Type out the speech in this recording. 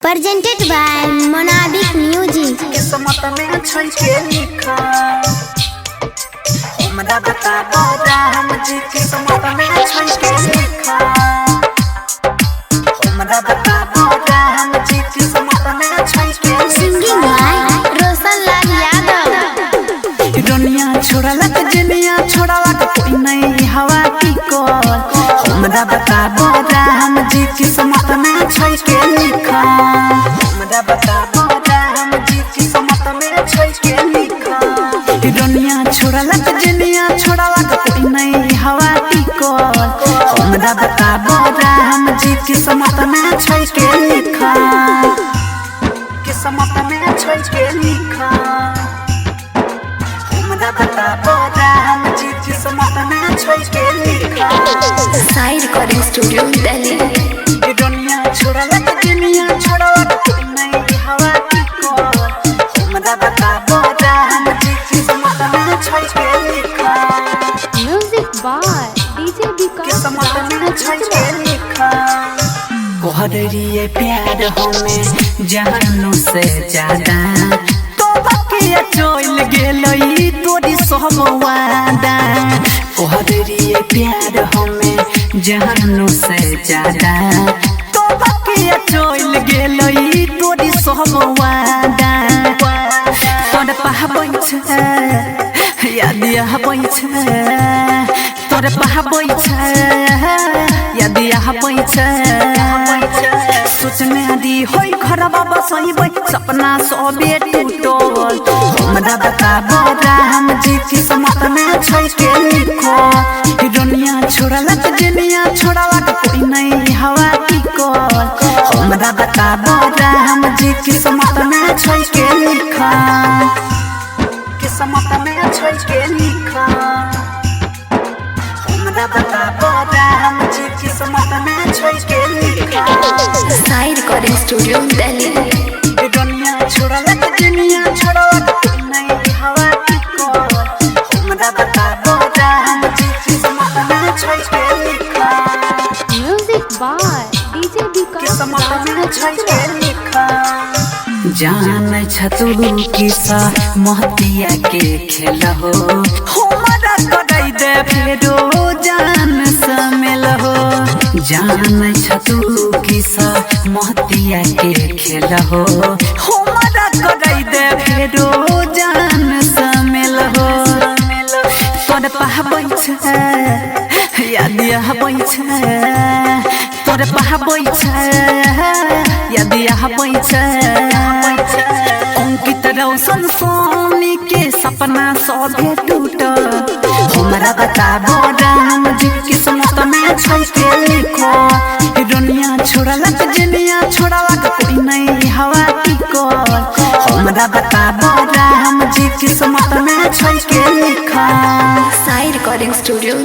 Presented by Monabic Music. किस्मत में छै के लिखा हमरा बता बोरा हम जी किस्मत में छै के लिखा हमरा बता बोरा हम जी किस्मत में छै के Singing by Roshan Lal Yadav. दुनिया छोड़ला के दुनिया छोड़ला के कोई नहीं हवा की को हमरा बता बोरा हम जी किस्मत में छै के लिखा हमरा बता बोरा हम जी किस्मत में छै के लिखा दुनिया छोड़ला के दुनिया छोड़ला के कोई नहीं हवा की को हमरा बता बोरा हम जी किस्मत में छै के लिखा किस्मत में छै के लिखा हमरा बता बोरा हम जी किस्मत में छै के लिखा Sai Recording Studio, Delhi. दुनिया छोड़ला के दुनिया छोड़ला के कोई नहीं हवा की को हमरा बता बोरा हम जी किस्मत में छै के लिखा Music by DJ Vikas. किस्मत में छै के लिखा कोहरिए प्यार हमें जानू से ज्यादा तो बकिया चोइल गेलई तोरी सब वादा कोहरिए प्यार हमें जानू से ज्यादा तो बकिया चोइल गेलई तोरी सब वादा तोर पहाबै छै याद आबै छै तोर पहाबै छै याद आबै छै सोचने दी होई खराब बसैबै सपना सबे टूटल हमरा बता बोरा हम जी किस्मत में छै के लिखो दुनिया छोड़ला के दुनिया छोड़ला के कोई नहीं हवा की को हमरा बता बोरा हम जी किस्मत में छै के लिखा किस्मत में छै के लिखा हमरा बता बोरा हम जी किस्मत में छै के लिखा Sai Recording Studio, Delhi. दुनिया छोड़ला के दुनिया छोड़ला के कोई नहीं हवा की को हमरा बता बोरा हम जी किस्मत में छै के लिखा Music by DJ Vikas. किस्मत में छै के लिखा जाने छतु किसा महतिया के खेल हो हमरा करै दे फेरो जान समेल हो जाने छतु किसा महतिया के खेल हो हमरा करै दे फेरो जान समेल हो तोर पहाबै छै याद आबै छै तोर पहाबै छै याद आबै छै अंकित रौशन सोनी के सपना सबे टूटल हमरा बता बोरा हम जी किस्मत में छै के लिखो दुनिया छोड़ला के दुनिया छोड़ला के कोई नहीं हवा की को हमरा बता बोरा हम जी किस्मत में छै के लिखा Sai Recording Studio.